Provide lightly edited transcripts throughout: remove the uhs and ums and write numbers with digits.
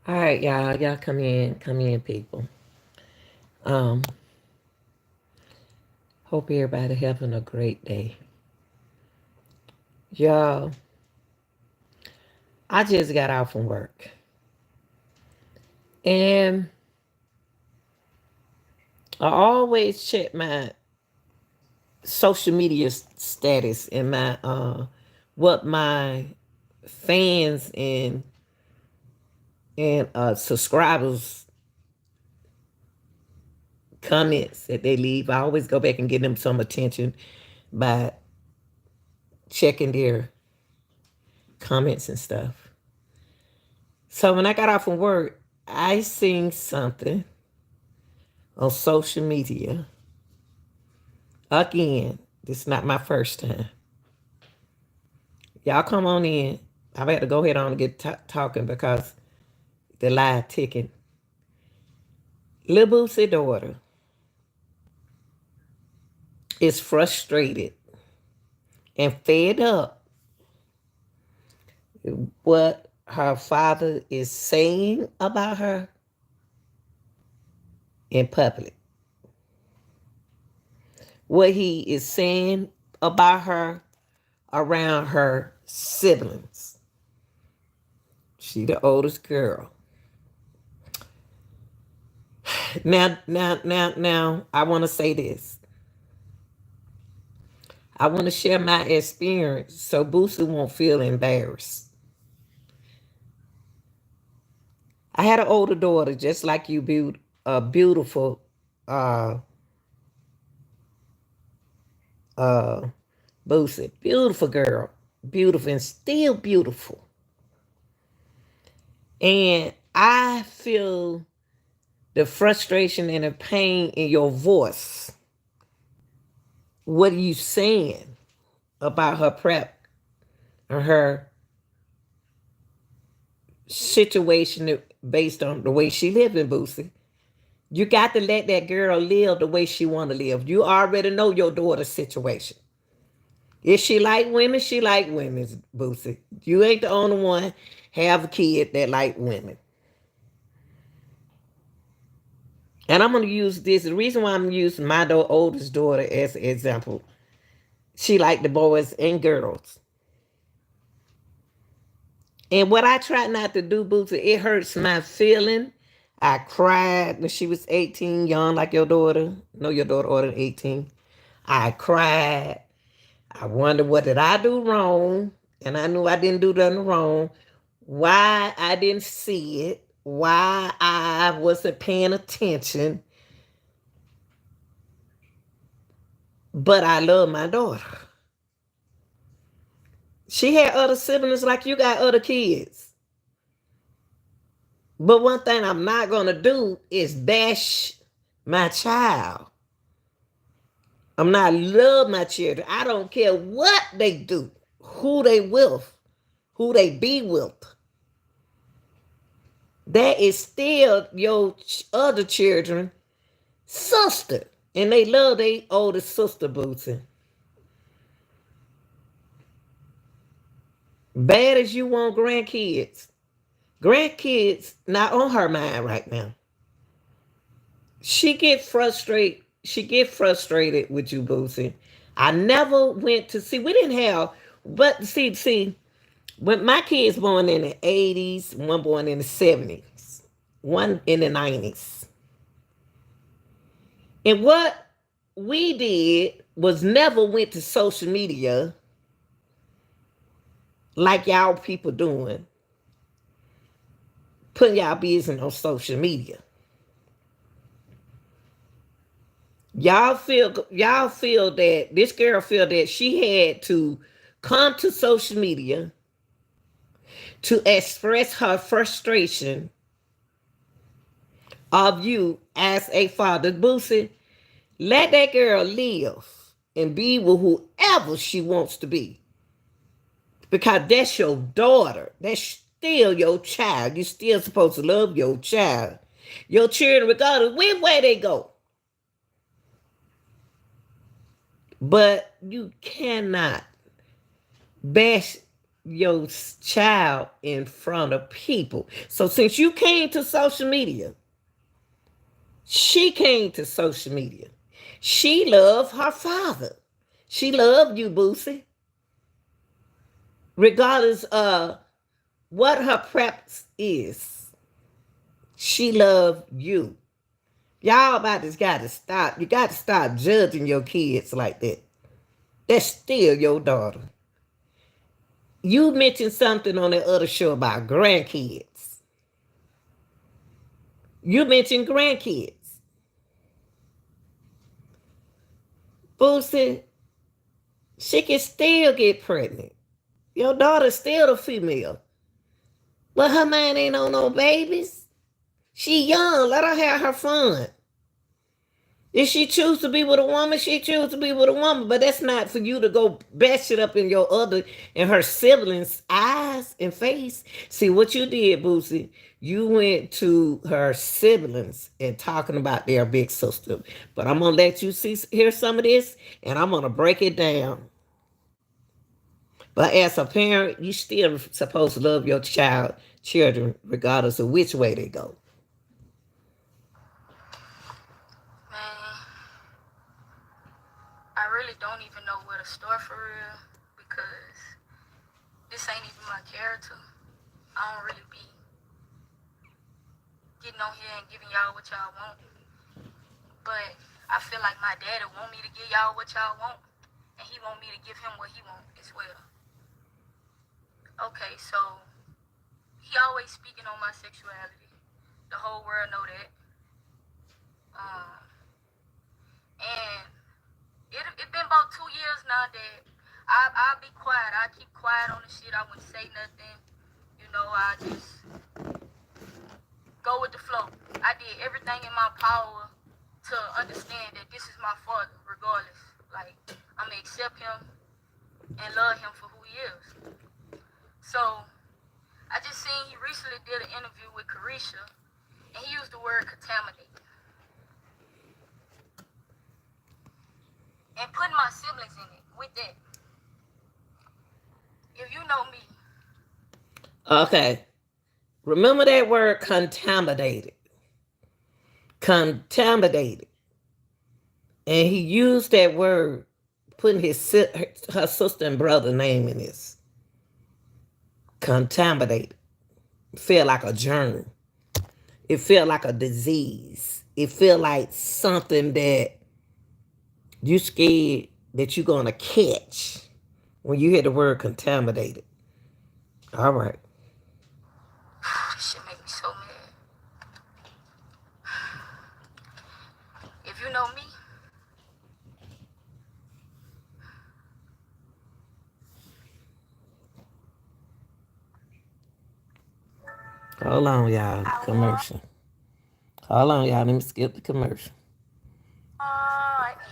All right, y'all. Y'all come in, people. Um, Hope everybody having a great day. Y'all, I just got out from work. And I always check my social media status and my what my fans and subscribers comments that they leave. I always go back and give them some attention by checking their comments and stuff. So when I got off from work, I seen something on social media. Again, this is not my first time. Y'all come on in. I had to go ahead on and get talking because the live ticking. Lil Boosie daughter is frustrated and fed up with what her father is saying about her in public. What he is saying about her around her siblings. She the oldest girl. Now, I want to say this. I want to share my experience so Boosie won't feel embarrassed. I had an older daughter, just like you, a beautiful uh, uh, Boosie. Beautiful girl. Beautiful and still beautiful. And I feel the frustration and the pain in your voice. What are you saying about her prep or her situation based on the way she live in Boosie? You got to let that girl live the way she want to live. You already know your daughter's situation. If she like women, she like women, Boosie. You ain't the only one have a kid that like women. And I'm going to use this. The reason why I'm using my oldest daughter as an example, she like the boys and girls. And what I try not to do, Boosie, it hurts my feeling. I cried when she was 18, young like your daughter. No, your daughter older than 18. I cried. I wondered what did I do wrong? And I knew I didn't do nothing wrong. Why I didn't see it. Why I wasn't paying attention. But I love my daughter. She had other siblings like you got other kids. But one thing I'm not going to do is bash my child. I'm not love my children. I don't care what they do, who they with, who they be with. That is still your other children sister. And they love their older sister, Bootsy. Bad as you want grandkids. Grandkids not on her mind right now. She get frustrated. She get frustrated with you, Boosie. I never went to see. We didn't have, but see, when my kids born in the 80s, one born in the 70s, one in the 90s. And what we did was never went to social media like y'all people doing, putting y'all business on social media. Y'all feel that this girl feel that she had to come to social media to express her frustration of you as a father. Boosie, let that girl live and be with whoever she wants to be. Because that's your daughter. That's still your child. You're still supposed to love your child. Your children, regardless which way they go. But you cannot bash your child in front of people. So since you came to social media, she came to social media. She loved her father. She loved you, Boosie, regardless of what her preference is. She loved you. Y'all about this got to stop. You got to stop judging your kids like that. That's still your daughter. You mentioned something on that other show about grandkids. You mentioned grandkids. Boosie, she can still get pregnant. Your daughter's still a female. But her mind ain't on no babies. She young. Let her have her fun. If she choose to be with a woman, she choose to be with a woman. But that's not for you to go bash it up in your other and her siblings' eyes and face. See what you did, Boosie. You went to her siblings and talking about their big sister. But I'm gonna let you hear some of this, and I'm gonna break it down. But as a parent, you still supposed to love your children, regardless of which way they go. Man, I really don't even know where to start for real because this ain't even my character. I don't really be getting on here and giving y'all what y'all want. But I feel like my daddy want me to give y'all what y'all want, and he want me to give him what he want as well. Okay, so he always speaking on my sexuality. The whole world know that. And it been about 2 years now that I'll be quiet. I keep quiet on the shit. I wouldn't say nothing. You know, I just go with the flow. I did everything in my power to understand that this is my father, regardless. Like, I'm going to accept him and love him for who he is. So, I just seen he recently did an interview with Carisha, and he used the word contaminate. And putting my siblings in it with that. If you know me. Okay. Remember that word contaminated. Contaminated. And he used that word, putting her sister and brother name in this. Contaminated. It felt like a germ. It felt like a disease. It felt like something that you scared that you're going to catch when you hear the word contaminated. All right. This shit make me so mad. If you know me, Hold on, y'all. Commercial. Hold on, y'all. Let me skip the commercial.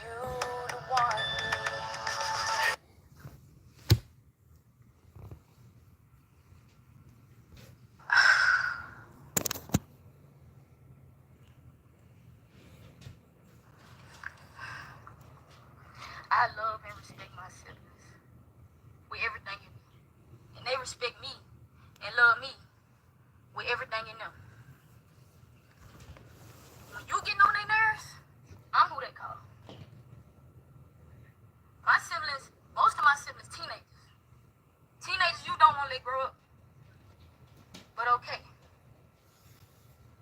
you the one. I love and respect my siblings with everything in me. And they respect me and love me with everything in them. When you getting on their nerves, I'm who they call. My siblings, most of my siblings, teenagers. Teenagers you don't want to let grow up. But okay.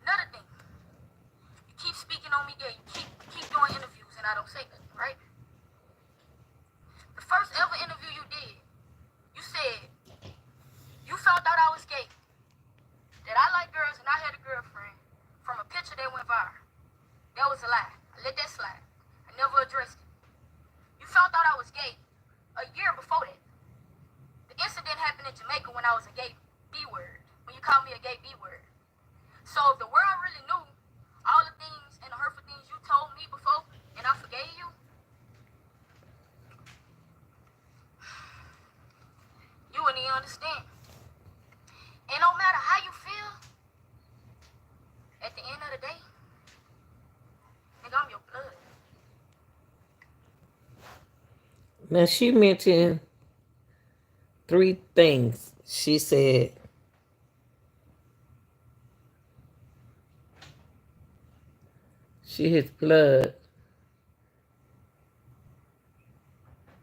Another thing. You keep speaking on me gay. You keep doing interviews and I don't say nothing, right? The first ever interview you did, you said you found out I was gay. That I like girls and I had a girlfriend from a picture that went viral. That was a lie. I let that slide. I never addressed it. You found out I was gay a year before that. The incident happened in Jamaica when I was a gay B-word. When you called me a gay B-word. So if the world really knew all the things and the hurtful things you told me before and I forgave you, you wouldn't even understand. And no matter how you feel, at the end of the day, nigga, I'm your blood. Now she mentioned Three things. She said, she hits blood.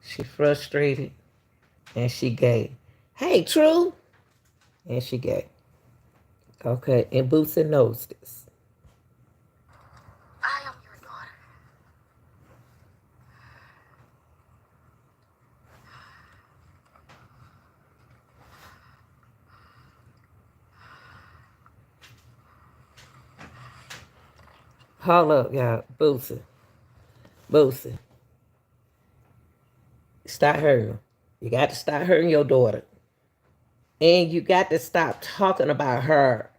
She frustrated. And she gay. Hey, true. And she gay. Okay, and Boosie knows this. I am your daughter. Hold up, y'all. Boosie. Boosie. Stop hurting her. You got to stop hurting your daughter. And you got to stop talking about her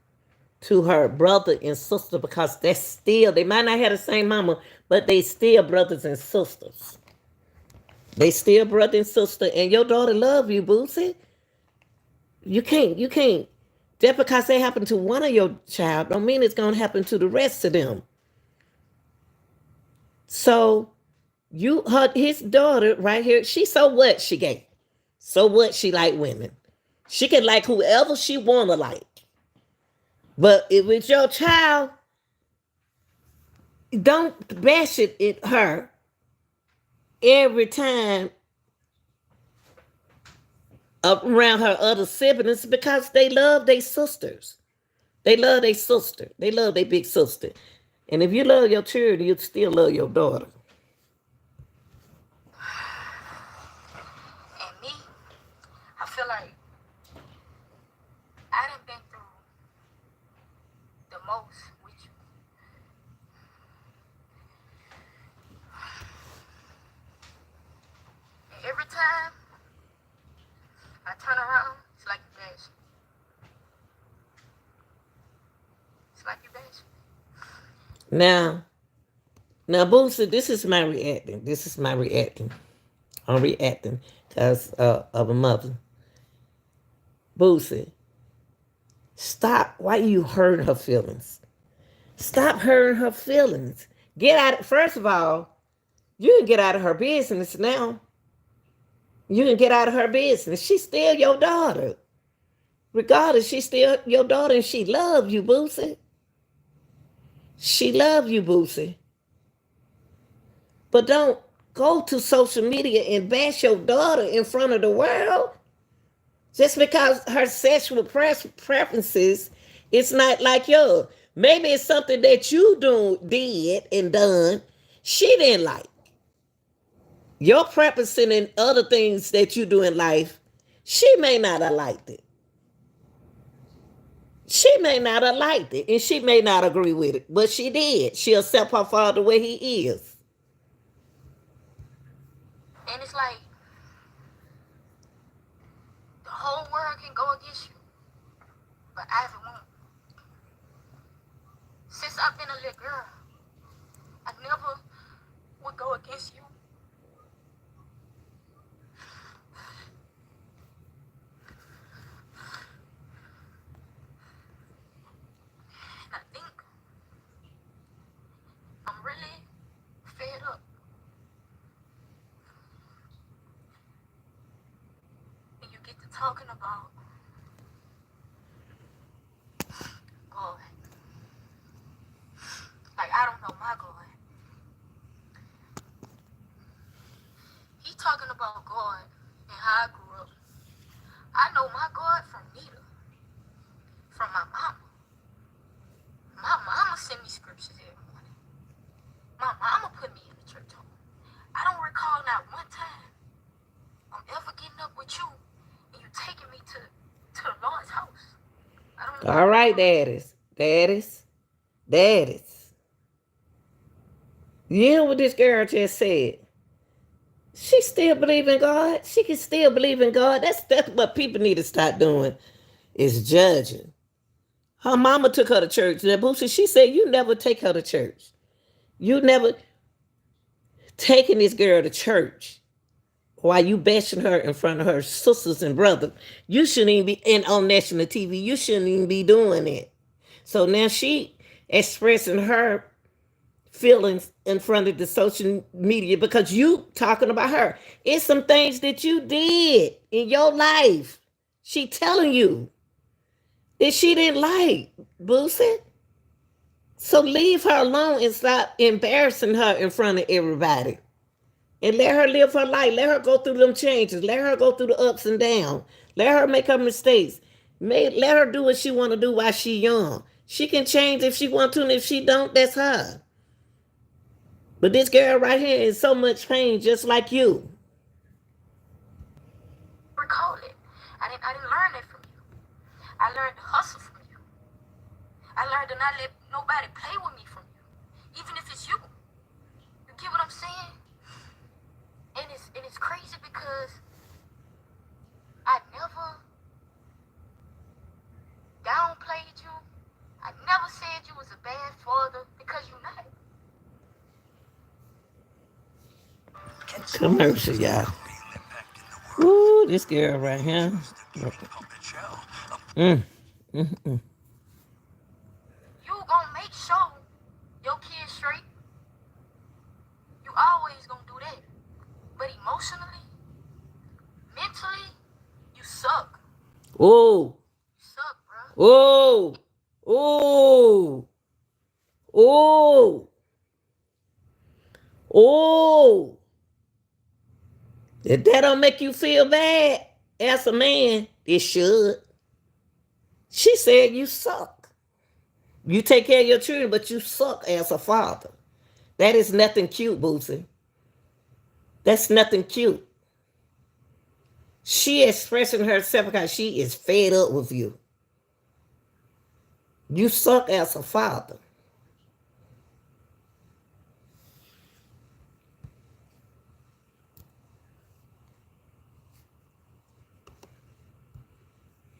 to her brother and sister because they're still, they might not have the same mama, but they still brothers and sisters. They still brother and sister, and your daughter love you, Boosie. You can't. Just because they happen to one of your child, don't mean it's gonna happen to the rest of them. So his daughter right here, she so what she gay. So what she like women. She can like whoever she wanna like. But if it's your child, don't bash it at her every time around her other siblings because they love their sisters. They love their sister. They love their big sister. And if you love your children, you still love your daughter. And me, I feel like I done been through the most with you. And every time I turn around, it's like you bash me. It's like you bash me. Now, Boosie, this is my reacting. This is my reacting. I'm reacting because of a mother. Boosie, stop. Why you hurt her feelings? Stop hurting her feelings. Get out. First of all, you can get out of her business now. You can get out of her business. She's still your daughter. Regardless, she's still your daughter and she loves you, Boosie. She loves you, Boosie. But don't go to social media and bash your daughter in front of the world just because her sexual preferences it's not like yours. Maybe it's something that you did and done she didn't like. Your preferencing and other things that you do in life, she may not have liked it. She may not have liked it and she may not agree with it, but she did. She accept her father the way he is. And it's like the whole world can go against you, but Ivy won't. Since I've been a little girl, I never would go against you. And I think I'm really fed up. And you get to talking about God. Like I don't know my God. He talking about God and how I grew up. I know my God from Nita, from my mama. My mama sent me scriptures every morning. My mama put me in the church home. I don't recall not one time I'm ever getting up with you and you taking me to the Lord's house. I don't know. All right, daddies. You hear what this girl just said? She still believe in God. She can still believe in God. That's what people need to start doing is judging. Her mama took her to church. That Boosie, she said, you never take her to church. You never taking this girl to church while you bashing her in front of her sisters and brothers. You shouldn't even be in on national TV. You shouldn't even be doing it. So now she expressing her feelings in front of the social media because you talking about her. It's some things that you did in your life. She telling you that she didn't like, Boosie. So leave her alone and stop embarrassing her in front of everybody. And let her live her life. Let her go through them changes. Let her go through the ups and downs. Let her make her mistakes. Let her do what she want to do while she young. She can change if she want to, and if she don't, that's her. But this girl right here is so much pain, just like you. Recall it. I didn't learn that from you. I learned to hustle from you. I learned to not let nobody play with me from you. Even if it's you. You get what I'm saying? And it's crazy because I never downplayed you. I never said you was a bad father because you're not. Commercial, y'all. Ooh, this girl right here. Mm. You gonna make sure your kids straight. You always gonna do that. But emotionally, mentally, you suck. Oh, You suck, bro. oh, oh, oh, oh. If that don't make you feel bad as a man, it should. She said you suck. You take care of your children, but you suck as a father. That is nothing cute, Boosie. That's nothing cute. She expressing herself because she is fed up with you. You suck as a father.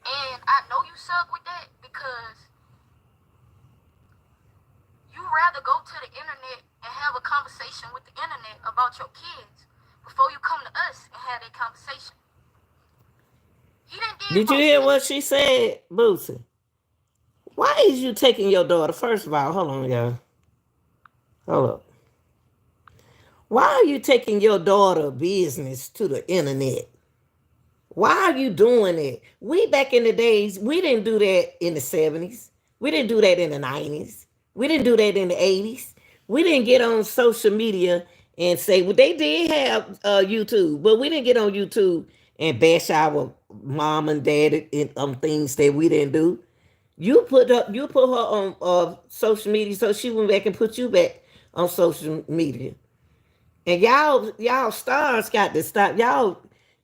And I know you suck with that because you rather go to the internet and have a conversation with the internet about your kids before you come to us and have that conversation. He didn't Did you hear what she said, Boosie? Why is you taking your daughter? First of all, hold on, y'all. Hold up. Why are you taking your daughter business to the internet? Why are you doing it? We back in the days, we didn't do that in the 70s. We didn't do that in the 90s. We didn't do that in the 80s. We didn't get on social media and say, well, they did have YouTube, but we didn't get on YouTube and bash our mom and dad in things that we didn't do. You put her on social media, so she went back and put you back on social media. And y'all stars got to stop. Y'all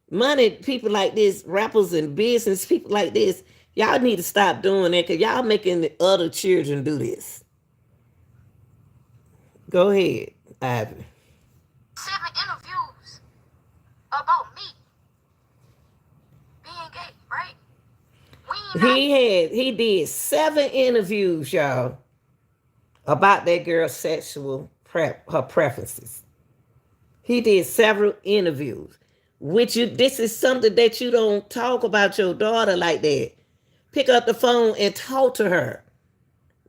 money people like this, rappers and business people like this, y'all need to stop doing that because y'all making the other children do this. Go ahead, Ivy. 7 interviews about me being gay, right? He did 7 interviews, y'all, about that girl's her preferences. He did several interviews. Which you this is something that you don't talk about your daughter like that. Pick up the phone and talk to her.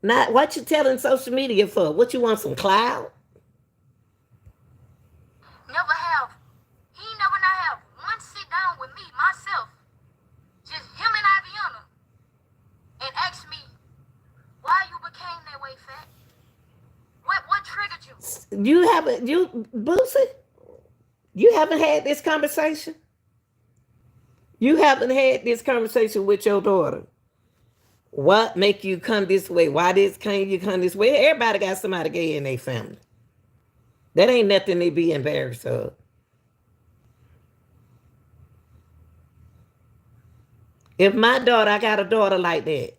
Not what you telling social media for. What you want, some cloud? He never not have one sit down with me, myself, just him and Aviana, and ask me why you became that way, Fat. What triggered you? Boosie, you haven't had this conversation? You haven't had this conversation with your daughter. What make you come this way? Why can't you come this way? Everybody got somebody gay in their family. That ain't nothing to be embarrassed of. If my daughter, I got a daughter like that.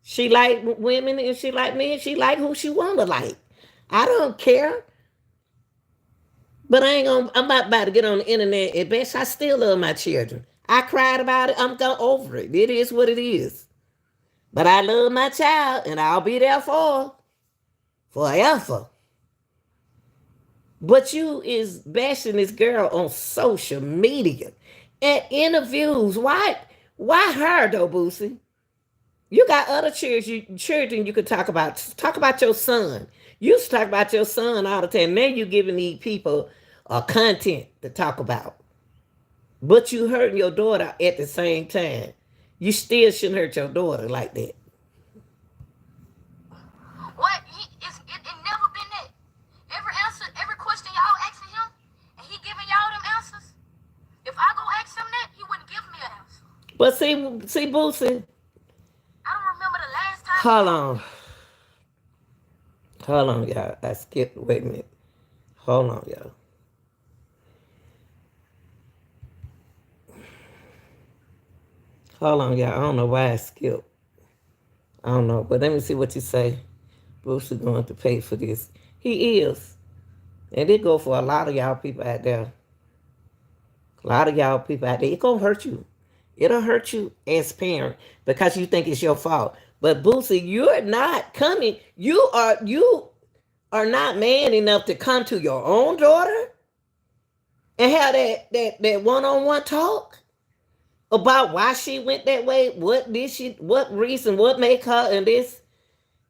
She like women and she like men. She like who she wanna like. I don't care. But I'm not about to get on the internet. At best, I still love my children. I cried about it. I'm going over it. It is what it is. But I love my child and I'll be there for her forever. But you is bashing this girl on social media at interviews. Why her though, Boosie? You got other children you could talk about. Talk about your son. You used to talk about your son all the time. Now you giving these people content to talk about. But you hurting your daughter at the same time. You still shouldn't hurt your daughter like that. What? It never been that. Every answer, every question y'all asking him, and he giving y'all them answers. If I go ask him that, he wouldn't give me an answer. But see, Boosie. I don't remember the last time he Hold told on. me. Hold on, y'all. I skipped. Wait a minute. Hold on, y'all. Hold on, y'all. I don't know why I skipped. I don't know. But let me see what you say. Bruce is going to pay for this. He is. And it go for a lot of y'all people out there. A lot of y'all people out there. It gonna hurt you. It'll hurt you as parent because you think it's your fault. But Boosie, you're not coming. You are not man enough to come to your own daughter and have that one-on-one talk about why she went that way. What reason, what made her and this.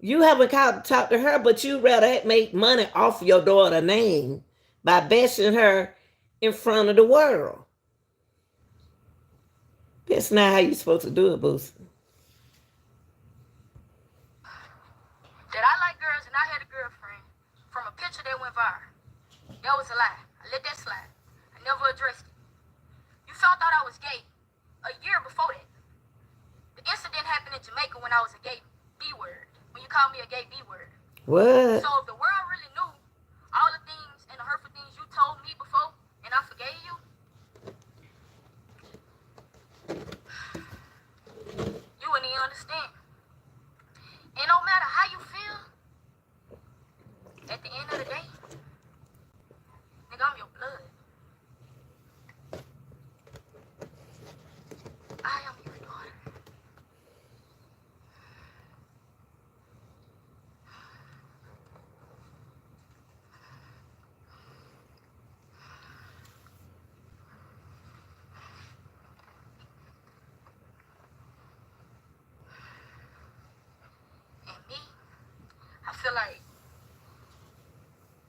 You haven't called to talk to her, but you rather make money off your daughter's name by bashing her in front of the world. That's not how you're supposed to do it, Boosie. That I like girls and I had a girlfriend from a picture that went viral. That was a lie. I let that slide. I never addressed it. You found out I was gay a year before that. The incident happened in Jamaica when I was a gay B word. When you called me a gay B word. What? So if the world really knew all the things and the hurtful things you told me before and I forgave you, you wouldn't even understand. And no matter how you feel, at the end of the day, nigga, I'm your blood. I am your daughter. And me, I feel like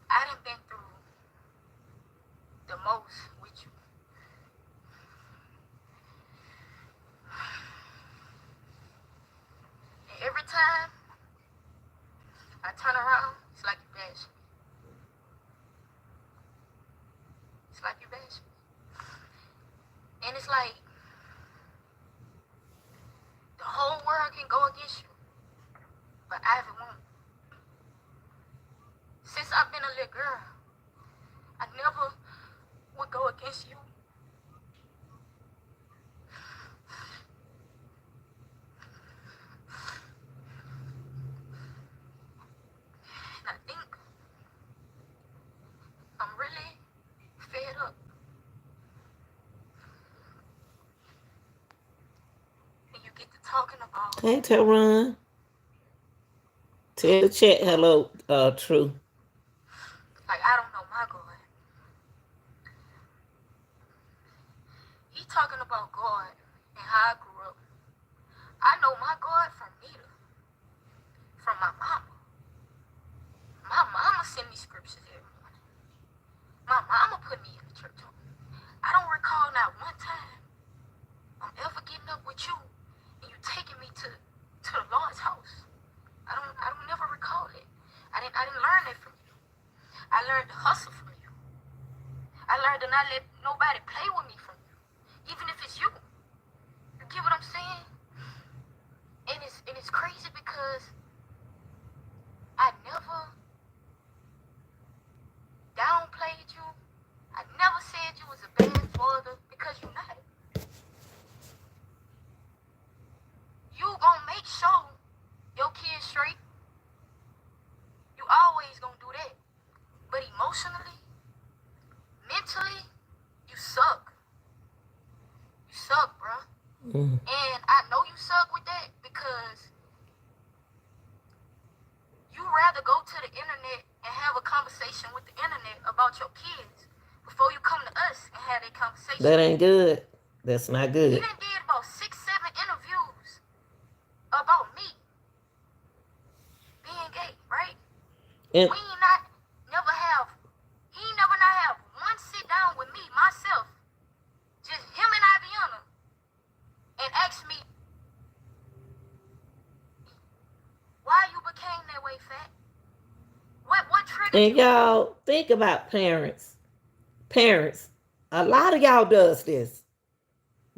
I done been through the most with you. And every time I turn around, it's like you bash me. It's like you bash me. And it's like the whole world can go against you, but Ivy won't. Since I've been a little girl, I never would go against you. And I think I'm really fed up. And you get to talking about, Hey, Teron. Tell the chat hello, True. like, I don't know my God. He talking about God and how I grew up. I know my God from Nita, from my mama. My mama sent me scriptures every morning. My mama put me in the church home. I don't recall not one time I'm ever getting up with you and you taking me to the Lord's house. I don't never recall it. I didn't learn that from you. I learned to hustle from you. I learned to not let nobody play with me from you. Even if it's you. You get what I'm saying? And it's crazy because I never downplayed you. I never said you was a bad father because you're not. You gonna make sure your kids straight. You always gonna do that. But emotionally, mentally, you suck. You suck, bro. And I know you suck with that because you rather go to the internet and have a conversation with the internet about your kids before you come to us and have that conversation. That ain't good. That's not He good. done did about 6, 7 interviews about me being gay, right? And We ain't not never have. He ain't never not have one sit down with me myself, just him and Aviana, and ask me why you became that way, Fat. What triggered and you? y'all think about parents. Parents, a lot of y'all does this.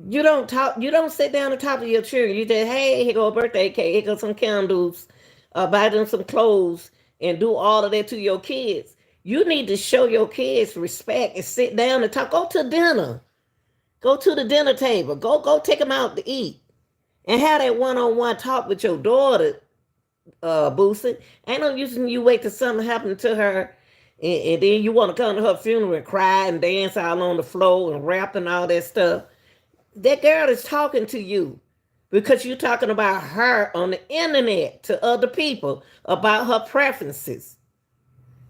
You don't talk. You don't sit down and talk to your children. You say, "Hey, here go a birthday cake. Here go some candles. Buy them some clothes, and do all of that to your kids." You need to show your kids respect and sit down and talk. Go to dinner. Go to the dinner table. Go take them out to eat, and have that one-on-one talk with your daughter. Boosie, ain't no use in you wait till something happened to her, and then you want to come to her funeral and cry and dance all on the floor and rap and all that stuff. That girl is talking to you because you're talking about her on the internet to other people about her preferences.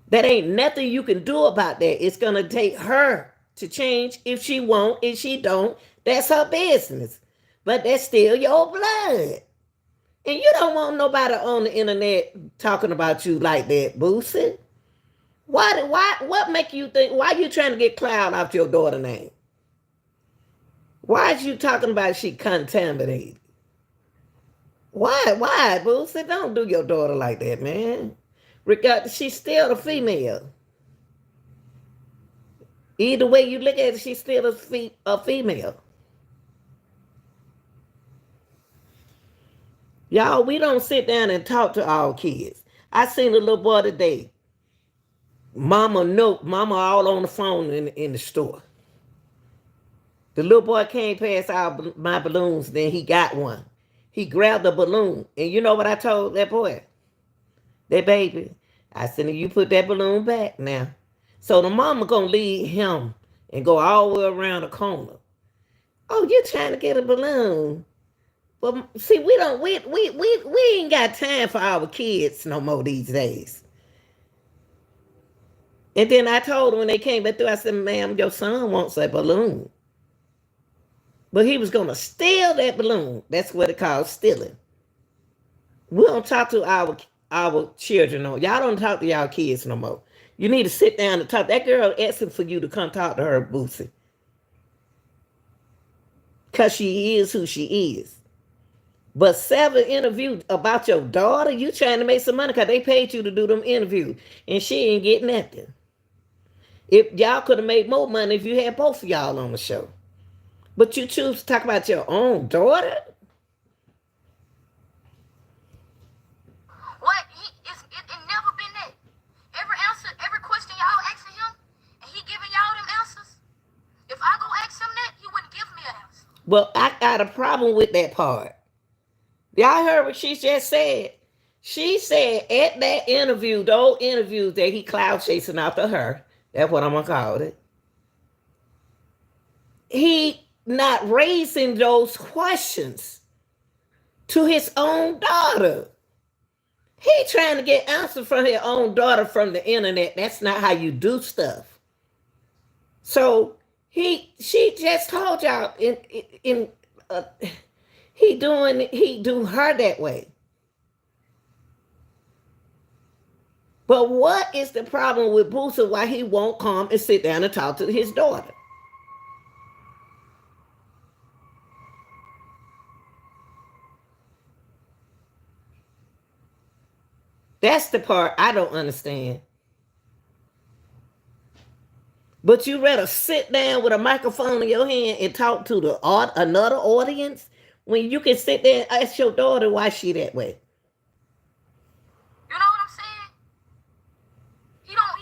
That ain't nothing you can do about that. It's gonna take her to change if she won't. If she don't, that's her business. But that's still your blood. And you don't want nobody on the internet talking about you like that, Boosie. What make you think, why you trying to get cloud off your daughter name? Why is you talking about she contaminated? Why, Boosie? Don't do your daughter like that, man. She's still a female. Either way you look at it, she's still a female. Y'all, we don't sit down and talk to our kids. I seen a little boy today. Mama all on the phone in the store. The little boy came past my balloons, then he got one. He grabbed a balloon. And you know what I told that boy? That baby. I said, you put that balloon back now. So the mama gonna lead him and go all the way around the corner. Oh, you're trying to get a balloon. But see, we ain't got time for our kids no more these days. And then I told him when they came back through, I said, ma'am, your son wants a balloon. But he was going to steal that balloon. That's what it calls stealing. We don't talk to our children no. Y'all don't talk to y'all kids no more. You need to sit down and talk. That girl asking for you to come talk to her, Boosie. Because she is who she is. But 7 interviews about your daughter, you trying to make some money because they paid you to do them interviews. And she ain't getting nothing. If y'all could have made more money if you had both of y'all on the show. But you choose to talk about your own daughter? What? It never been that. Every answer, every question y'all asking him, and he giving y'all them answers. If I go ask him that, he wouldn't give me an answer. Well, I got a problem with that part. Y'all heard what she just said? She said at that interview, those interviews that he cloud chasing after her, that's what I'm going to call it, he not raising those questions to his own daughter. He trying to get answers from his own daughter from the internet. That's not how you do stuff. So she just told y'all he do her that way. But what is the problem with Boosie? Why he won't come and sit down and talk to his daughter? That's the part I don't understand. But you rather sit down with a microphone in your hand and talk to another audience when you can sit there and ask your daughter why she that way. You know what I'm saying? He don't.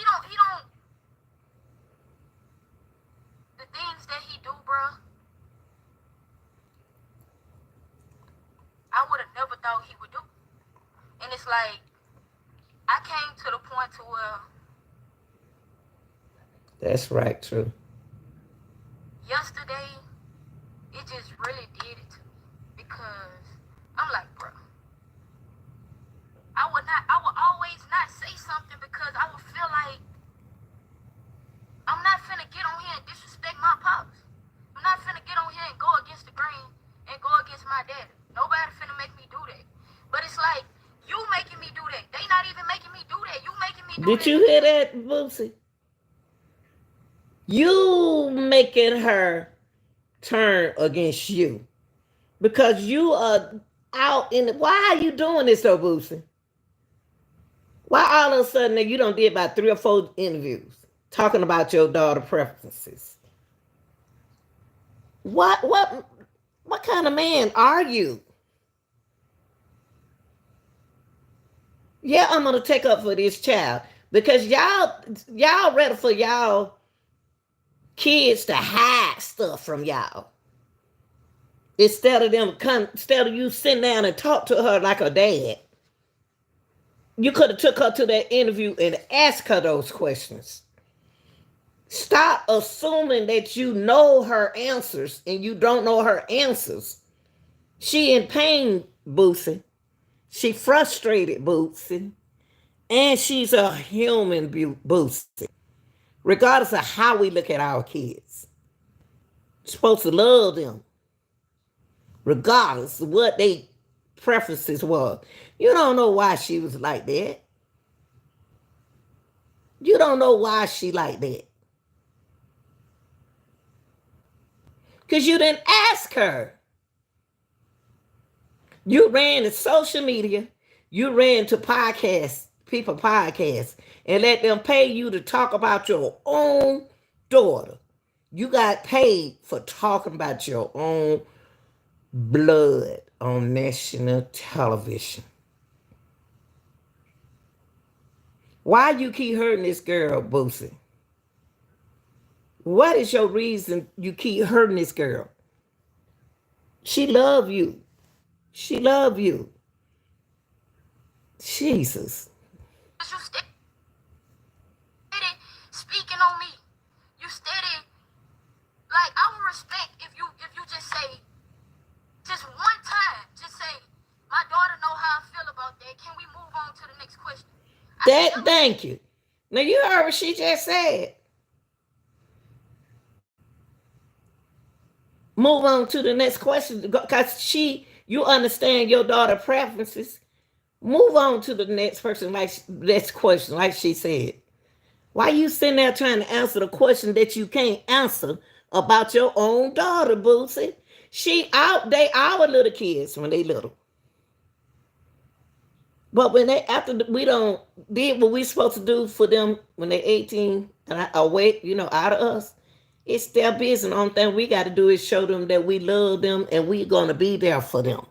The things that he do, bruh, I would have never thought he would do. And it's like, I came to the point to where That's right, true. yesterday, it just really did it to me. Because I'm like, bro, I would always not say something because I would feel like I'm not finna get on here and disrespect my pops. I'm not finna get on here and go against the grain and go against my daddy. Nobody finna make me do that. But it's like, you making me do that. They not even making me do that. You making me do Did you hear that, Boosie? You making her turn against you because you are out in the, why are you doing this though, Boosie? Why all of a sudden you don't did about 3 or 4 interviews talking about your daughter preferences? What kind of man are you? Yeah, I'm gonna take up for this child because y'all ready for y'all kids to hide stuff from y'all instead of you sitting down and talk to her like a dad. You could have took her to that interview and asked her those questions. Stop assuming that you know her answers and you don't know her answers. She in pain, Boosie. She frustrated, Boosie. And she's a human, Boosie. Regardless of how we look at our kids. You're supposed to love them. Regardless of what they preferences were. You don't know why she was like that. You don't know why she like that. Because you didn't ask her. You ran to social media. You ran to podcasts, and let them pay you to talk about your own daughter. You got paid for talking about your own blood on national television. Why you keep hurting this girl, Boosie? What is your reason you keep hurting this girl? She love you. She love you. Jesus. You steady speaking on me. You steady, like, I would respect if you just say, just one time, just say, my daughter know how I feel about that. Can we move on to the next question? Thank you. Now you heard what she just said. Move on to the next question because you understand your daughter preferences. Move on to the next person, next question, like she said. Why you sitting there trying to answer the question that you can't answer about your own daughter, Boosie? They our little kids when they little. But when we don't did what we supposed to do for them when they 18 and away, out of us, it's their business. The only thing we got to do is show them that we love them and we're gonna be there for them.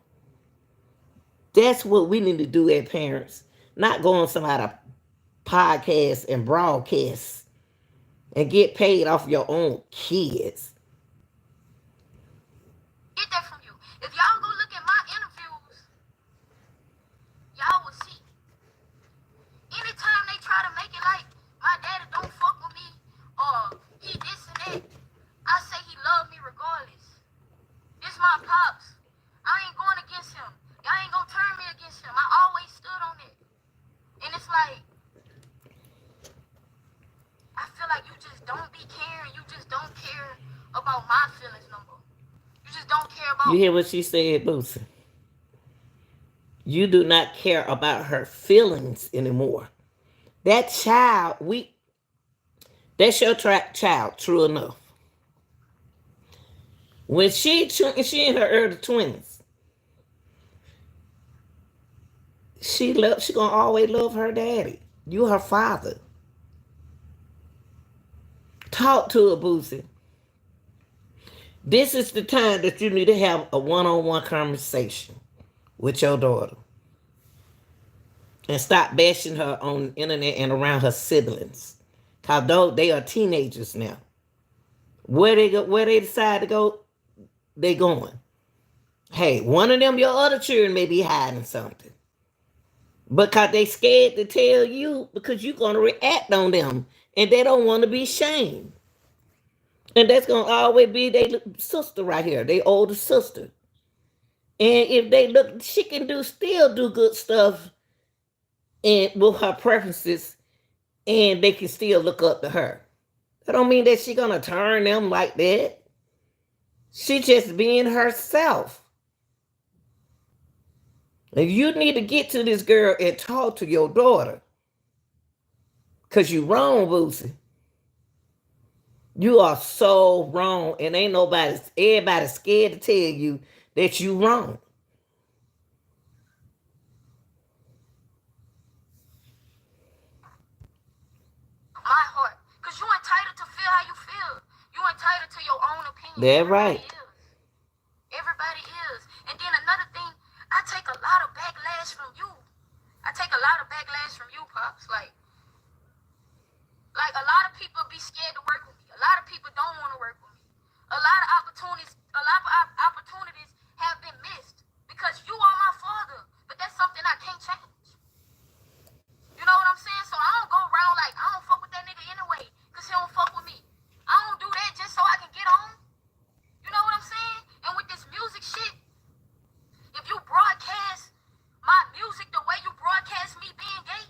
That's what we need to do as parents. Not go on some other podcast and broadcast and get paid off your own kids. Get that from you. If y'all go look at my interviews, y'all will see. Anytime they try to make it like my daddy don't fuck with me or he this and that, I say he love me regardless. This my pops. I ain't going against him. Y'all ain't gonna turn me against him. I always stood on it. And it's like, I feel like you just don't be caring. You just don't care about my feelings no more. You just don't care about. You hear what she said, Boosie? You do not care about her feelings anymore. That child, that's your child, true enough. When she in her early 20s, she gonna always love her daddy. You her father. Talk to her, Boosie. This is the time that you need to have a one-on-one conversation with your daughter. And stop bashing her on the internet and around her siblings. Cause they are teenagers now. Where they decide to go, they going. Hey, one of them, your other children may be hiding something. Because they scared to tell you because you're going to react on them. And they don't want to be shamed. And that's going to always be their sister right here, their older sister. And if they look, she can still do good stuff and with her preferences, and they can still look up to her. That don't mean that she's going to turn them like that. She just being herself. And you need to get to this girl and talk to your daughter. Cause you wrong, Boosie. You are so wrong, and ain't everybody scared to tell you that you wrong. My heart. Because you entitled to feel how you feel. You entitled to your own opinion. That's right. Everybody is. And then another thing, I take a lot of backlash from you. I take a lot of backlash from you, Pops. Like a lot of people be scared to work with me. A lot of people don't want to work with me. A lot of opportunities have been missed because you are my father. But that's something I can't change. You know what I'm saying? So I don't go around like I don't fuck with that nigga anyway because he don't fuck with me. I don't do that just so I can get on. You know what I'm saying? And with this music shit, if you broadcast my music the way you broadcast me being gay,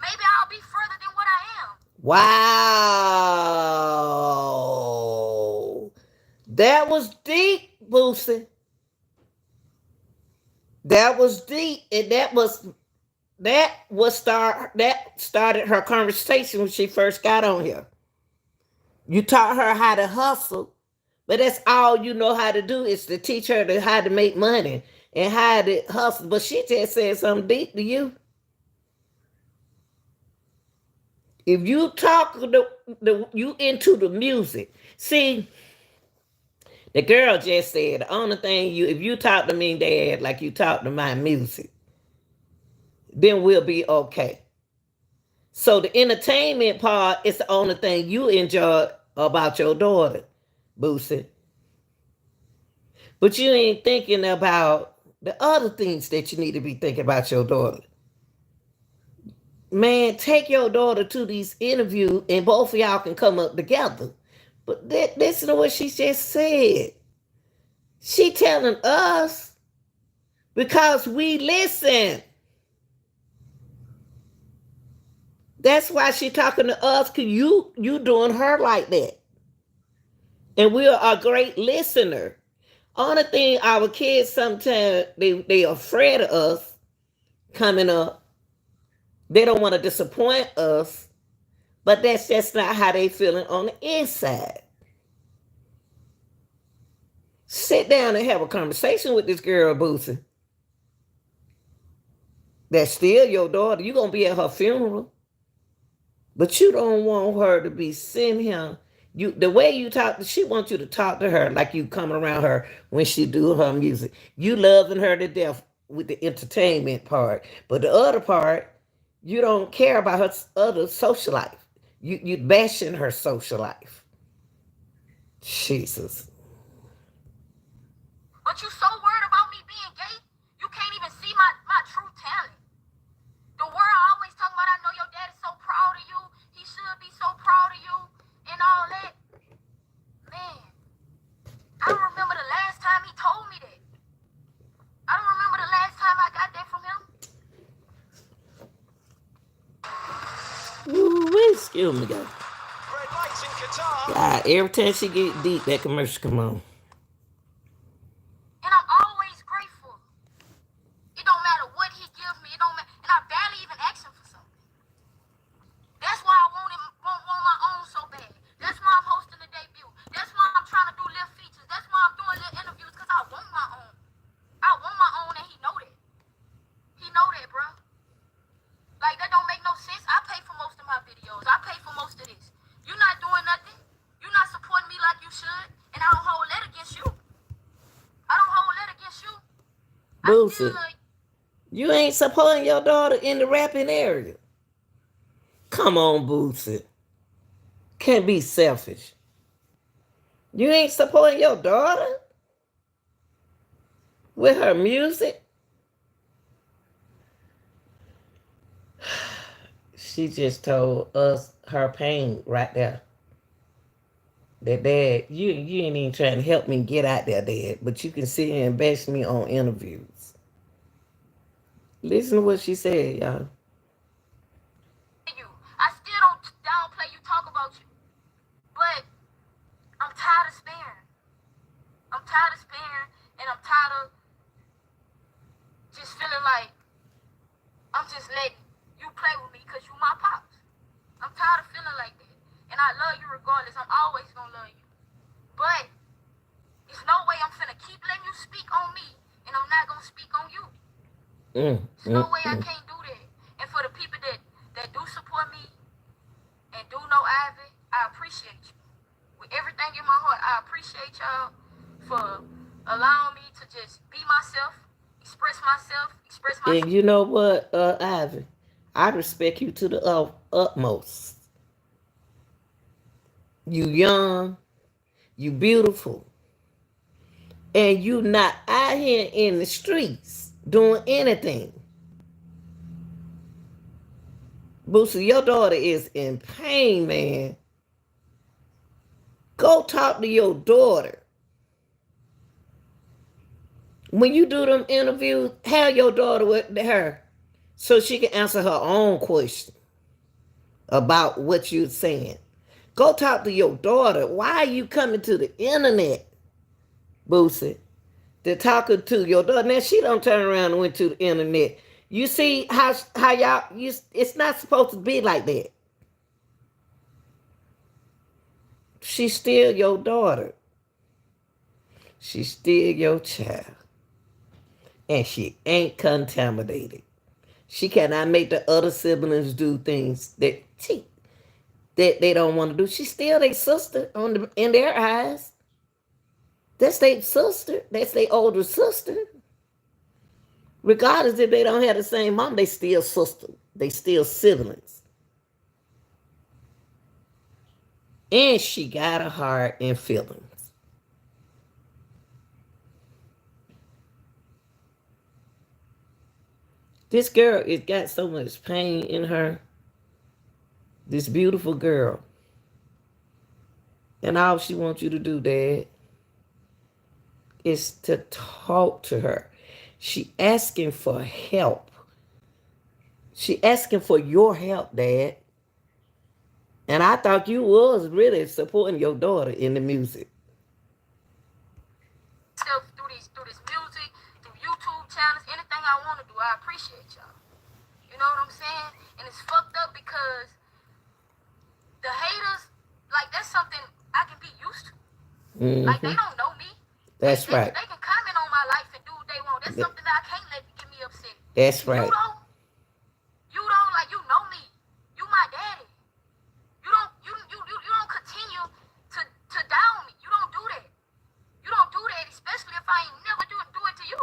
maybe I'll be further than what I am. Wow. That was deep, Boosie. That was deep. And that started her conversation when she first got on here. You taught her how to hustle, but that's all you know how to do is to teach her how to make money and how to hustle. But she just said something deep to you. If you talk you into the music, see, the girl just said the only thing if you talk to me, Dad, like you talk to my music, then we'll be okay. So the entertainment part is the only thing you enjoy about your daughter, Boosie. But you ain't thinking about the other things that you need to be thinking about your daughter. Man, take your daughter to these interviews and both of y'all can come up together. But listen to what she just said. She telling us because we listen. That's why she talking to us, because you doing her like that. And we are a great listener. Only thing our kids sometimes they afraid of us coming up. They don't want to disappoint us, but that's just not how they feeling on the inside. Sit down and have a conversation with this girl, Boosie. That's still your daughter. You're gonna be at her funeral. But you don't want her to be sitting here. The way you talk, she wants you to talk to her like you coming around her when she do her music. You loving her to death with the entertainment part, but the other part, you don't care about her other social life. You bashing her social life. Jesus. But you so worried about me being gay, you can't even see my true talent. The world always talking about, I know your dad is so proud of you. He should be so proud of you and all that. Man, I don't remember the last time he told me that. I don't remember the last time I got that from him. Ooh, excuse me, guys. God, every time she get deep, that commercial come on. And I'm always grateful. It don't matter what he gives me. It don't matter. And I barely even ask him for something. That's why I want my own so bad. That's why I'm hosting the debut. That's why I'm trying to do little features. That's why I'm doing little interviews, because I want my own. I want my own, and he know that. He know that, bro. Like, that don't make no sense. I pay for most of my videos. I pay for most of this. You're not doing nothing. You're not supporting me like you should. And I don't hold that against you. I don't hold that against you. Boosie, you ain't supporting your daughter in the rapping area. Come on, Boosie. Can't be selfish. You ain't supporting your daughter with her music? She just told us her pain right there. That, Dad, you ain't even trying to help me get out there, Dad, but you can sit here and bash me on interviews. Listen to what she said, y'all. I still don't downplay you, talk about you. But I'm tired of sparing. I'm tired of sparing, and I'm tired of just feeling like I'm just letting you play with me because you my pops. I'm tired And I love you regardless. I'm always gonna love you. But there's no way I'm finna keep letting you speak on me and I'm not gonna speak on you. There's no way I can't do that. And for the people that do support me and do know Ivy, I appreciate you. With everything in my heart, I appreciate y'all for allowing me to just be myself, express my. And you know what, Ivy? I respect you to the utmost. You young, you beautiful, and you not out here in the streets doing anything. Boosie, your daughter is in pain, man. Go talk to your daughter. When you do them interviews, have your daughter with her so she can answer her own question about what you're saying. Go talk to your daughter. Why are you coming to the internet, Boosie, to talking to your daughter? Now she don't turn around and went to the internet. You see how y'all it's not supposed to be like that. She's still your daughter. She's still your child. And she ain't contaminated. She cannot make the other siblings do things that they don't want to do. She's still their sister in their eyes. That's their sister. That's their older sister. Regardless if they don't have the same mom, they still sister. They still siblings. And she got a heart and feelings. This girl, it got so much pain in her. This beautiful girl. And all she wants you to do, Dad, is to talk to her. She asking for help. She asking for your help, Dad. And I thought you was really supporting your daughter in the music. Through this music, through YouTube channels, anything I want to do, I appreciate y'all. You know what I'm saying? And it's fucked up because the haters, like, that's something I can be used to. Mm-hmm. Like, they don't know me. That's right. They can comment on my life and do what they want. That's something that I can't let get me upset. That's right. You don't, like, you know me. You my daddy. You don't continue to down me. You don't do that. You don't do that, especially if I ain't never do it to you.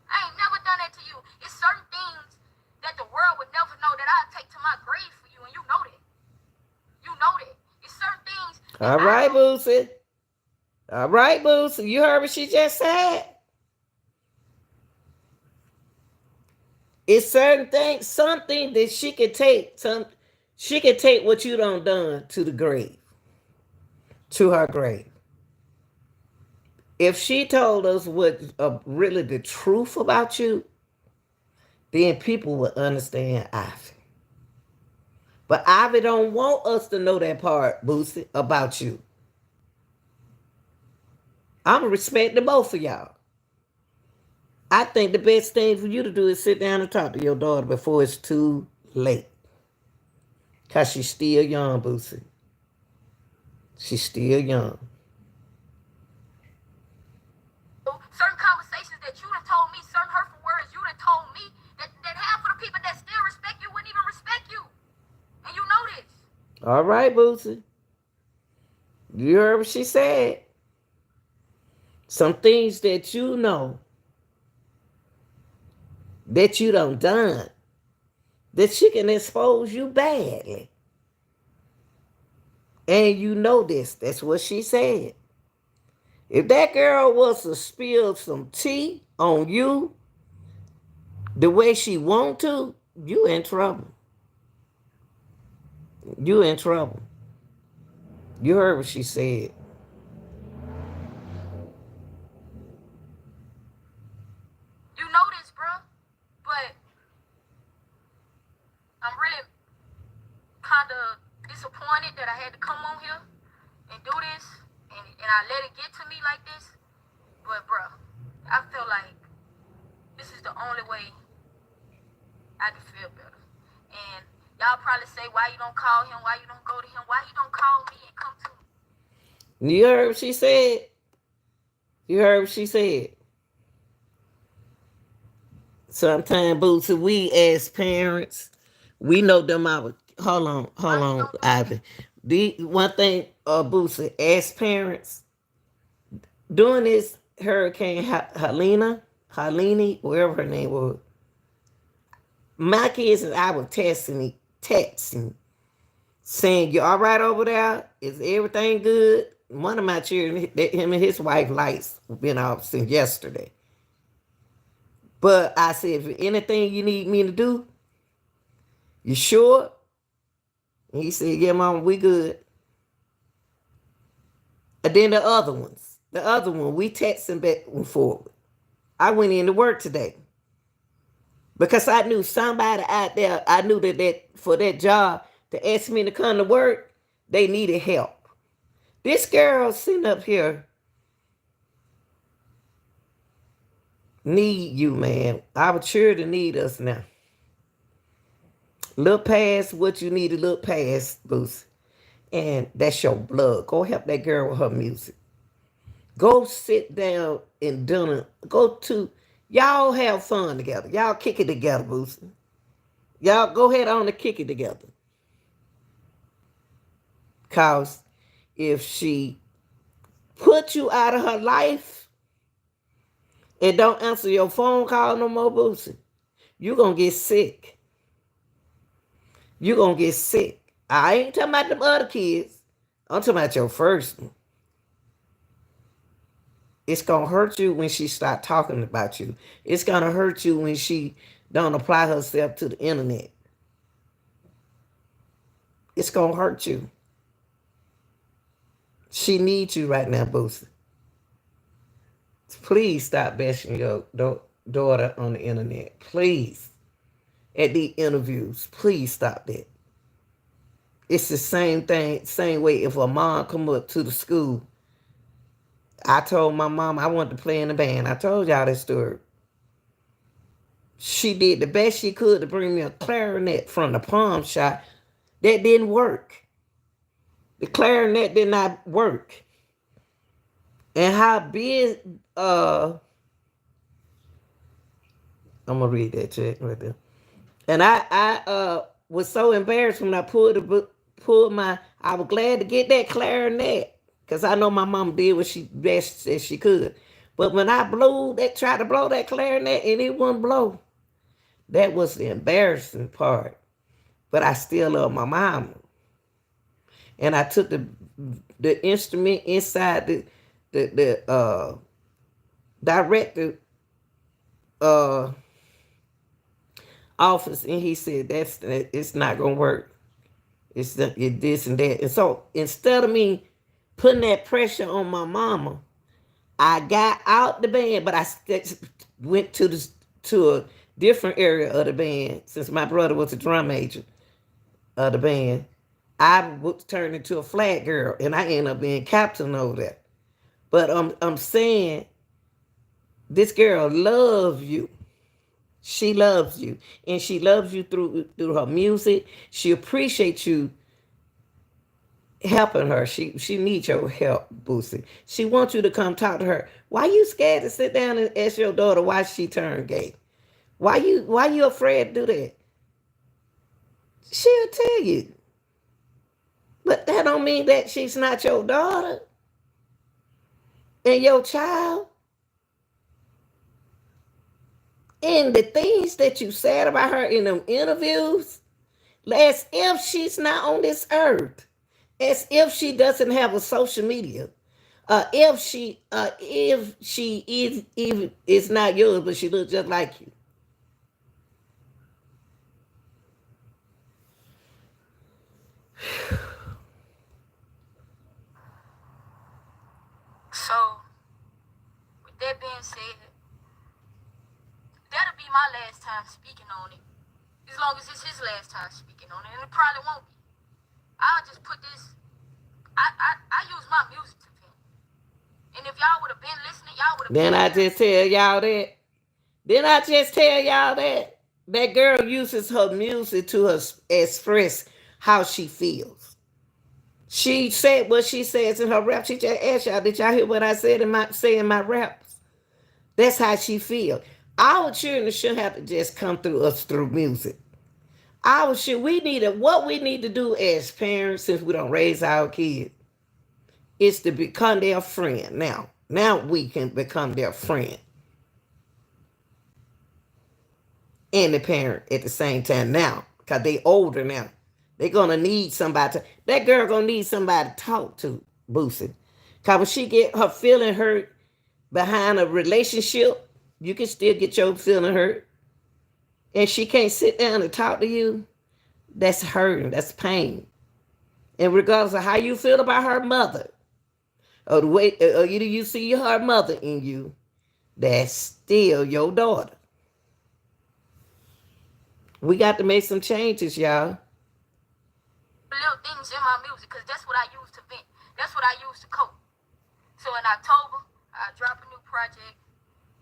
I ain't never done that to you. It's certain things that the world would never know that I take to my grave for you, and you know that. You know that. It's certain things. All right, Boosie. All right, Boosie. You heard what she just said? It's certain things, something that she can take. She can take what you done to the grave. To her grave. If she told us what really the truth about you, then people would understand Ivy. But Ivy don't want us to know that part, Boosie, about you. I'm respecting both of y'all. I think the best thing for you to do is sit down and talk to your daughter before it's too late. Because she's still young, Boosie. She's still young. Certain conversations that you done told me, certain hurtful words you done told me, that half of the people that still respect you wouldn't even respect you. And you know this. All right, Boosie. You heard what she said. Some things that you know that you done, that she can expose you badly. And you know this. That's what she said. If that girl was to spill some tea on you the way she want to, you in trouble. You in trouble. You heard what she said. You know this, bro. But I'm really kind of disappointed that I had to come on here and do this. And I let it get to me like this. But, bro, I feel like this is the only way I can feel better. And y'all probably say, why you don't call him? Why you don't go to him? Why he don't call me You heard what she said? You heard what she said? Sometimes, Boosie, we as parents, we know them our Why hold he on, don't do that? Ivy. The one thing, Boosie, as parents, during this hurricane Helene, wherever her name was, my kids and I were texting, saying, "You all right over there? Is everything good?" One of my children, him and his wife, lights been off since yesterday. But I said, if anything you need me to do, you sure? And he said, yeah, mama, we good. And then the other one, we texting back and forward. I went into work today because I knew somebody out there, I knew that for that job to ask me to come to work, they needed help. This girl sitting up here need you, man. Our children need us now. Look past what you need to look past, Boosie. And that's your blood. Go help that girl with her music. Go sit down and dinner. Go to y'all have fun together. Y'all kick it together, Boosie. Y'all go ahead on and kick it together. Cause if she put you out of her life and don't answer your phone call no more, Boosie, you gonna get sick. You gonna get sick. I ain't talking about them other kids. I'm talking about your first one. It's gonna hurt you when she start talking about you. It's gonna hurt you when she don't apply herself to the internet. It's gonna hurt you. She needs you right now, Boosie. Please stop bashing your daughter on the internet. Please. At the interviews. Please stop that. It's the same thing, same way if a mom come up to the school. I told my mom I wanted to play in the band. I told y'all that story. She did the best she could to bring me a clarinet from the pawn shop. That didn't work. The clarinet did not work. And how big I'm gonna read that check right there. And I was so embarrassed when I pulled my I was glad to get that clarinet. Cause I know my mom did what she best as she could. But when I tried to blow that clarinet and it wouldn't blow, that was the embarrassing part. But I still love my mama. And I took the instrument inside the director uh office, and he said it's not gonna work. It this and that. And so instead of me putting that pressure on my mama, I got out the band, but I went to a different area of the band since my brother was a drum major of the band. I was turned into a flat girl, and I ended up being captain over there. But I'm saying this girl loves you. She loves you, and she loves you through her music. She appreciates you helping her. She needs your help, Boosie. She wants you to come talk to her. Why you scared to sit down and ask your daughter why she turned gay? Why you afraid to do that? She'll tell you. But that don't mean that she's not your daughter and your child. And the things that you said about her in them interviews, as if she's not on this earth, as if she doesn't have a social media, if she is even is not yours, but she looks just like you. So, with that being said, that'll be my last time speaking on it. As long as it's his last time speaking on it, and it probably won't be. I'll just put this. I use my music to vent. And if y'all would have been listening, y'all would have Then been I hearing just me. tell y'all that. Then I just tell y'all that girl uses her music to express how she feels. She said what she says in her rap. She just asked y'all, did y'all hear what I said in my raps? That's how she feel. Our children shouldn't have to just come through us through music. What we need to do as parents, since we don't raise our kids, is to become their friend. Now we can become their friend and the parent at the same time now, because they older now. They're gonna need somebody to, that girl gonna need somebody to talk to, Boosie. Cause when she get her feeling hurt behind a relationship, you can still get your feeling hurt. And she can't sit down and talk to you, that's hurting, that's pain. And regardless of how you feel about her mother, or the way or either you see her mother in you, that's still your daughter. We got to make some changes, y'all. Little things in my music, because that's what I use to vent. That's what I use to cope. So in October, I drop a new project.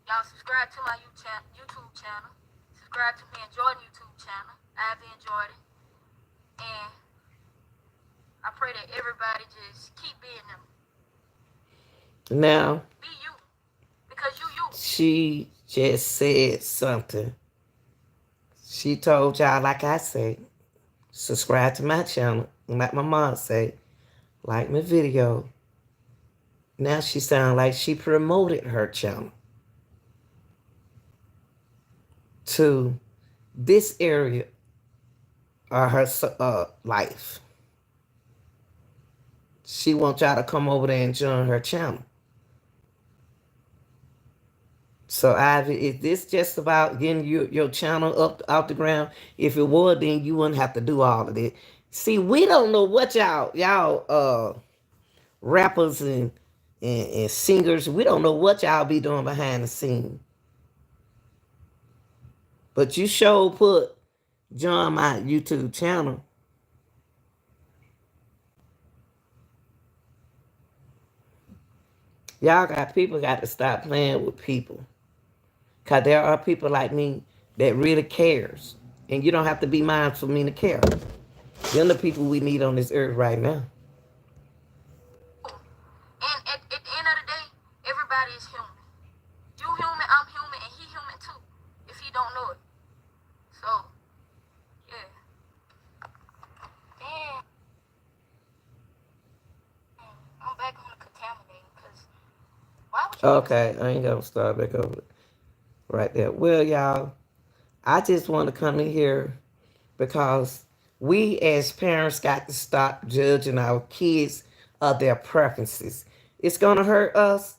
Y'all subscribe to my YouTube channel. Subscribe to me and Jordan YouTube channel. I've enjoyed it. And I pray that everybody just keep being them. Now, be you. Because you. She just said something. She told y'all, like I say, subscribe to my channel. Like my mom say, like my video. Now she sound like she promoted her channel to this area of her life. She wants y'all to come over there and join her channel. So Ivy, is this just about getting your channel up out the ground? If it was, then you wouldn't have to do all of it. See, we don't know what y'all rappers and singers, we don't know what y'all be doing behind the scene. But you sure put join my YouTube channel. Y'all got to stop playing with people. Because there are people like me that really cares. And you don't have to be mine for me to care. They're the people we need on this earth right now. And at the end of the day, everybody is human. You human, I'm human, and he human too. If he don't know it. So, yeah. Damn. I'm back on the contaminating, because why would you Okay, I ain't gonna start back over right there. Well, y'all, I just want to come in here because we as parents got to stop judging our kids of their preferences. It's gonna hurt us,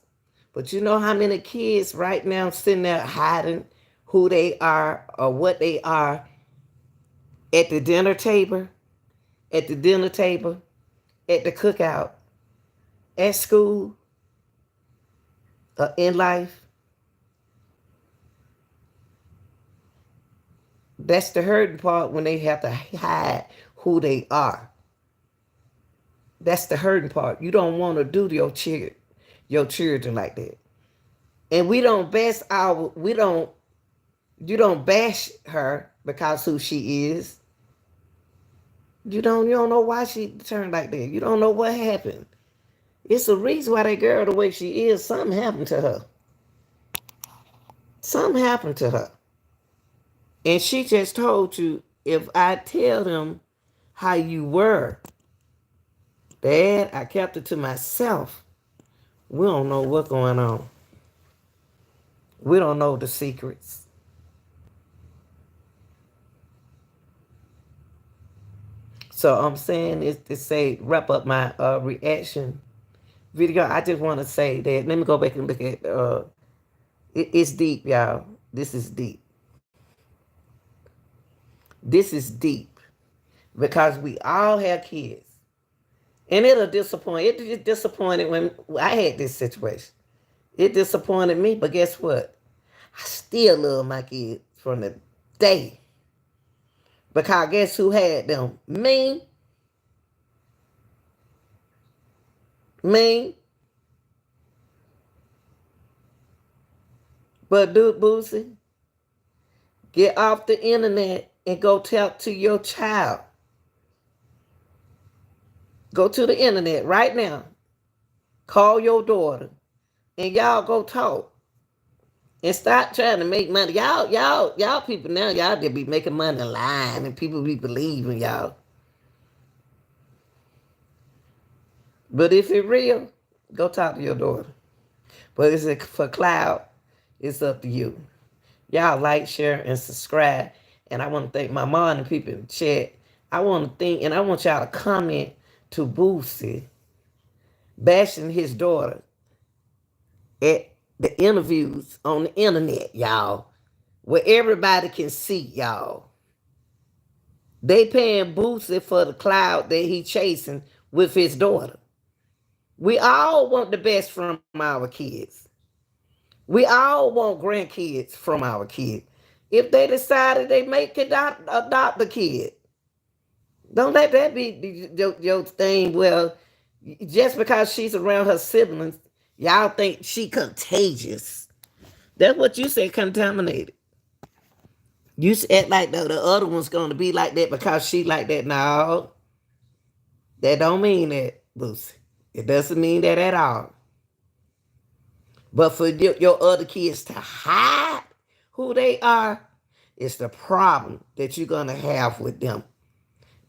but you know how many kids right now sitting there hiding who they are or what they are at the dinner table, at the cookout, at school, in life. That's the hurting part, when they have to hide who they are. That's the hurting part. You don't want to do your children like that. And we don't bash you don't bash her because who she is. You don't know why she turned like that. You don't know what happened. It's a reason why that girl the way she is. Something happened to her. Something happened to her. And she just told you, if I tell them how you were, Dad, I kept it to myself. We don't know what's going on. We don't know the secrets. So I'm saying is to say, wrap up my reaction video. I just want to say that, let me go back and look at, it's deep, y'all. This is deep. This is deep. Because we all have kids. And it'll disappoint. It just disappointed when I had this situation. It disappointed me, but guess what? I still love my kids from the day. Because guess who had them? Me. Me. But dude, Boosie, get off the internet and go talk to your child. Go to the internet right now. Call your daughter and y'all go talk. And stop trying to make money. Y'all people now, y'all just be making money lying and people be believing y'all. But if it's real, go talk to your daughter. But is it for cloud? It's up to you. Y'all like, share, and subscribe. And I want to thank my mom and people in the chat. I want to thank, and I want y'all to comment to Boosie bashing his daughter at the interviews on the internet, y'all, where everybody can see y'all. They paying Boosie for the cloud that he chasing with his daughter. We all want the best from our kids. We all want grandkids from our kids. If they decided they make adopt the kid, don't let that be your thing. Well, just because she's around her siblings, y'all think she contagious. That's what you say, contaminated. You act like the other one's going to be like that because she like that. No, that don't mean that, Boosie. It doesn't mean that at all. But for your other kids to hide who they are, it's the problem that you're going to have with them.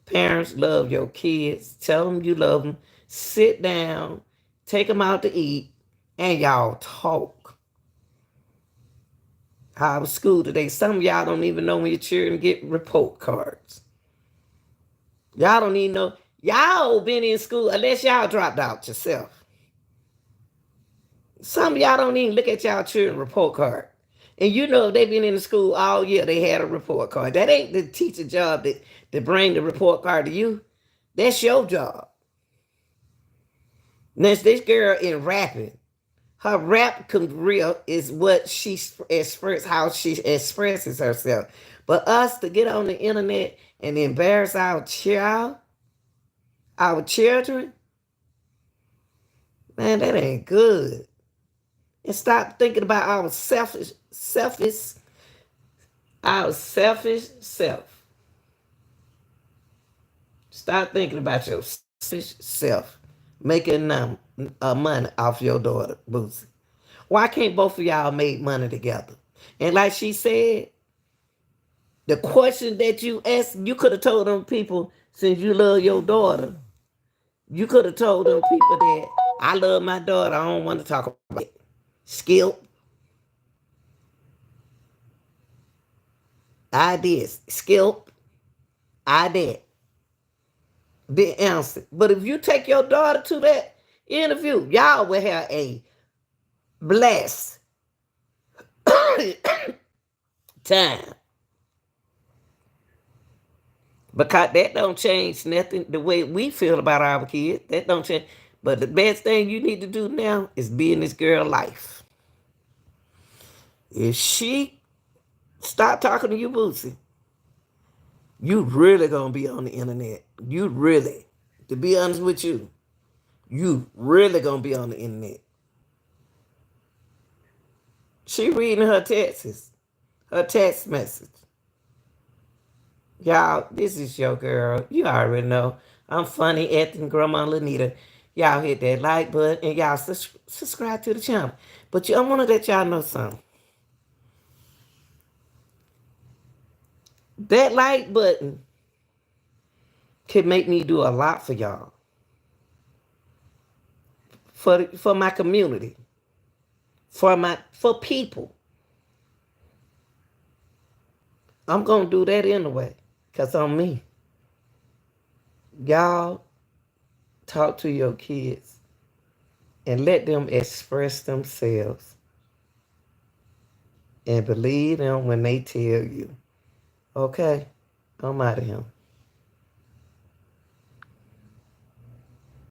Parents, love your kids. Tell them you love them. Sit down, take them out to eat, and y'all talk. I was school today. Some of y'all don't even know when your children get report cards. Y'all don't even know. Y'all been in school unless y'all dropped out yourself. Some of y'all don't even look at y'all children report card. And you know if they've been in the school all year, they had a report card. That ain't the teacher job to bring the report card to you. That's your job. Next, this girl in rapping. Her rap career is what she expresses, how she expresses herself. But us to get on the internet and embarrass our children, man, that ain't good. And stop thinking about our selfish self. Stop thinking about your selfish self making money off your daughter, Boosie. Why can't both of y'all make money together? And like she said, the question that you asked, you could have told them people, since you love your daughter, you could have told them people that I love my daughter. I don't want to talk about it. Skip. I did. Skip. I did. The answer. But if you take your daughter to that interview, y'all will have a blessed time. Because that don't change nothing the way we feel about our kids. That don't change. But the best thing you need to do now is be in this girl's life. If she stop talking to you, Boosie, you really gonna be on the internet. You really, to be honest with you, you really gonna be on the internet. She reading her text message. Y'all, this is your girl. You already know. I'm funny, acting Grandma Lanita. Y'all hit that like button and y'all subscribe to the channel. But I want to let y'all know something. That like button can make me do a lot for y'all. For my community. For people. I'm going to do that anyway. Because I'm me. Y'all talk to your kids and let them express themselves. And believe them when they tell you. Okay? I'm out of here.